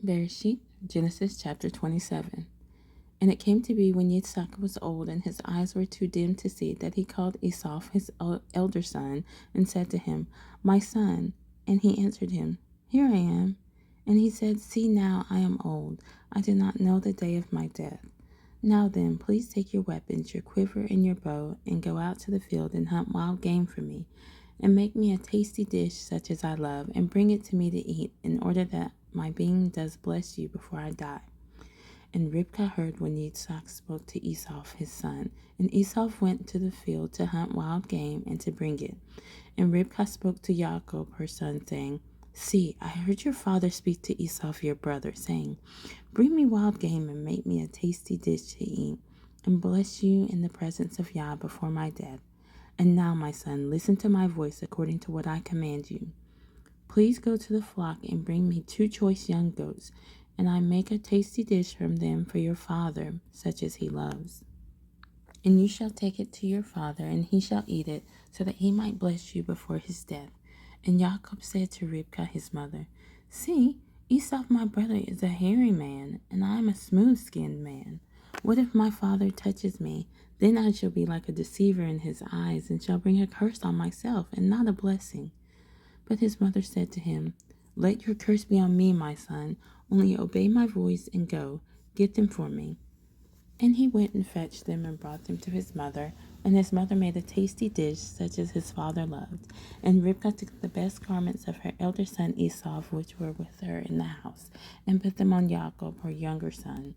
Bereshith, Genesis chapter 27. And it came to be when Yitzhak was old and his eyes were too dim to see that he called Esau his elder son and said to him, My son. And he answered him, Here I am. And he said, See now I am old. I do not know the day of my death. Now then, please take your weapons, your quiver and your bow, and go out to the field and hunt wild game for me, and make me a tasty dish such as I love, and bring it to me to eat, in order that my being does bless you before I die. And Ribkah heard when Yitzhak spoke to Esau his son. And Esau went to the field to hunt wild game and to bring it. And Ribkah spoke to Jacob her son, saying, See, I heard your father speak to Esau your brother, saying, Bring me wild game and make me a tasty dish to eat, and bless you in the presence of Yah before my death. And now, my son, listen to my voice according to what I command you. Please go to the flock and bring me 2 choice young goats, and I make a tasty dish from them for your father, such as he loves. And you shall take it to your father, and he shall eat it, so that he might bless you before his death. And Jacob said to Ribkah his mother, See, Esau my brother is a hairy man, and I am a smooth-skinned man. What if my father touches me? Then I shall be like a deceiver in his eyes, and shall bring a curse on myself, and not a blessing. But his mother said to him, Let your curse be on me, my son. Only obey my voice and go. Get them for me. And he went and fetched them and brought them to his mother. And his mother made a tasty dish such as his father loved. And Ribkah took the best garments of her elder son Esau, which were with her in the house, and put them on Jacob, her younger son.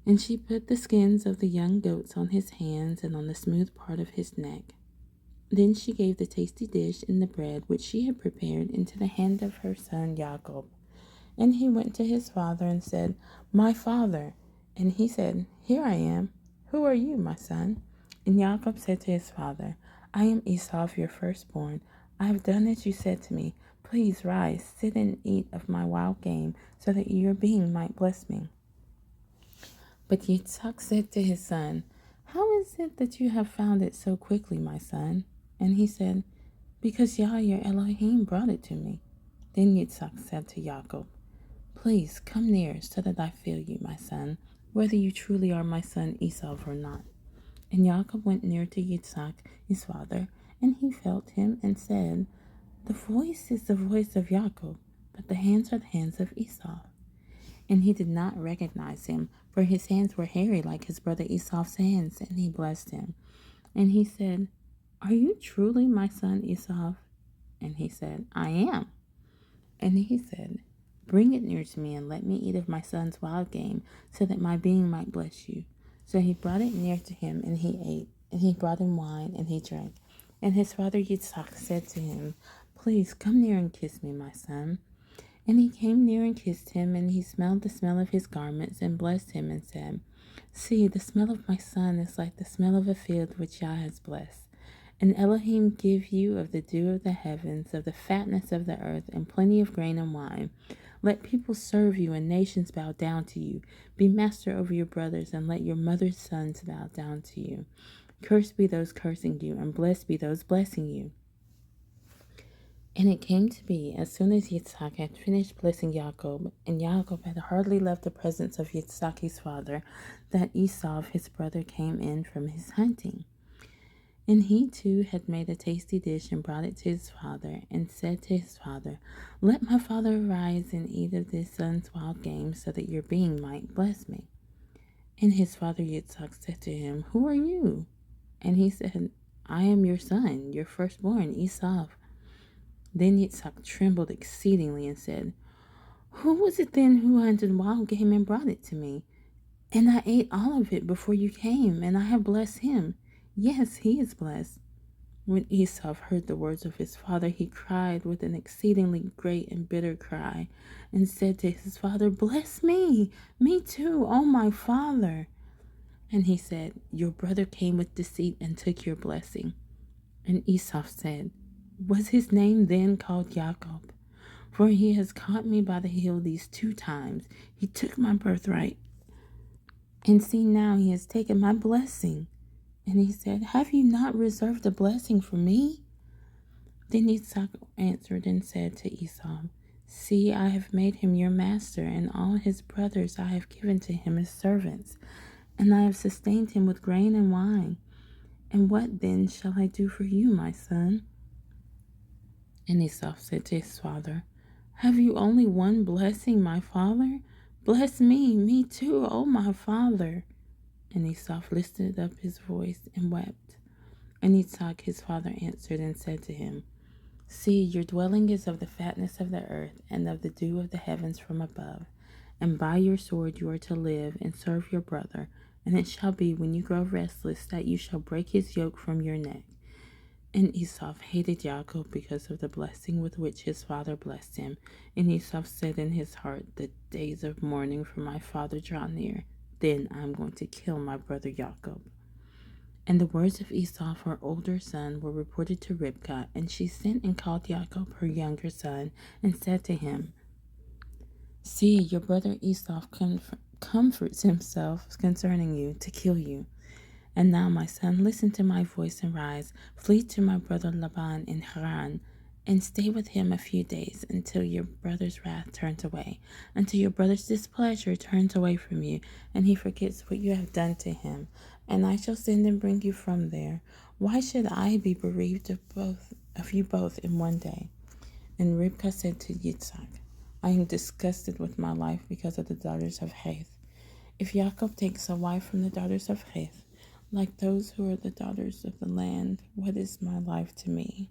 And she put the skins of the young goats on his hands and on the smooth part of his neck. Then she gave the tasty dish and the bread which she had prepared into the hand of her son Jacob. And he went to his father and said, My father. And he said, Here I am. Who are you, my son? And Jacob said to his father, I am Esau, your firstborn. I have done as you said to me. Please rise, sit and eat of my wild game, so that your being might bless me. But Yitzhak said to his son, How is it that you have found it so quickly, my son? And he said, Because Yah your Elohim brought it to me. Then Yitzhak said to Jacob, Please come near, so that I feel you, my son, whether you truly are my son Esau or not. And Jacob went near to Yitzhak, his father, and he felt him and said, The voice is the voice of Jacob, but the hands are the hands of Esau. And he did not recognize him, for his hands were hairy like his brother Esau's hands, and he blessed him. And he said, Are you truly my son Esau? And he said, I am. And he said, Bring it near to me, and let me eat of my son's wild game, so that my being might bless you. So he brought it near to him, and he ate. And he brought him wine, and he drank. And his father Yitzhak said to him, Please come near and kiss me, my son. And he came near and kissed him, and he smelled the smell of his garments, and blessed him, and said, See, the smell of my son is like the smell of a field which Yah has blessed. And Elohim give you of the dew of the heavens, of the fatness of the earth, and plenty of grain and wine. Let people serve you, and nations bow down to you. Be master over your brothers, and let your mother's sons bow down to you. Cursed be those cursing you, and blessed be those blessing you. And it came to be, as soon as Yitzhak had finished blessing Jacob, and Jacob had hardly left the presence of Yitzhak his father, that Esau his brother came in from his hunting. And he too had made a tasty dish and brought it to his father, and said to his father, Let my father arise and eat of this son's wild game, so that your being might bless me. And his father Yitzhak said to him, Who are you? And he said, I am your son, your firstborn, Esau. Then Yitzhak trembled exceedingly and said, Who was it then who hunted wild game and brought it to me? And I ate all of it before you came, and I have blessed him. Yes, he is blessed. When Esau heard the words of his father, he cried with an exceedingly great and bitter cry, and said to his father, Bless me too, O my father. And he said, Your brother came with deceit and took your blessing. And Esau said, Was his name then called Jacob? For he has caught me by the heel these 2 times. He took my birthright. And see, now he has taken my blessing. And he said, Have you not reserved a blessing for me? Then Isaac answered and said to Esau, See, I have made him your master, and all his brothers I have given to him as servants, and I have sustained him with grain and wine. And what then shall I do for you, my son?" And Esau said to his father, "Have you only one blessing, my father? Bless me too, O my father." And Esau lifted up his voice and wept. And Isaac his father answered and said to him, "See, your dwelling is of the fatness of the earth and of the dew of the heavens from above. And by your sword you are to live and serve your brother. And it shall be when you grow restless that you shall break his yoke from your neck." And Esau hated Jacob because of the blessing with which his father blessed him. And Esau said in his heart, "The days of mourning for my father draw near. Then I am going to kill my brother Jacob." And the words of Esau, her older son, were reported to Ribekah, and she sent and called Jacob, her younger son, and said to him, "See, your brother Esau comforts himself concerning you to kill you. And now, my son, listen to my voice and rise. Flee to my brother Laban in Haran, and stay with him a few days until your brother's wrath turns away, until your brother's displeasure turns away from you, and he forgets what you have done to him. And I shall send and bring you from there. Why should I be bereaved of you both in one day?" And Ribekah said to Yitzhak, "I am disgusted with my life because of the daughters of Heth. If Jacob takes a wife from the daughters of Heth, like those who are the daughters of the land, what is my life to me?"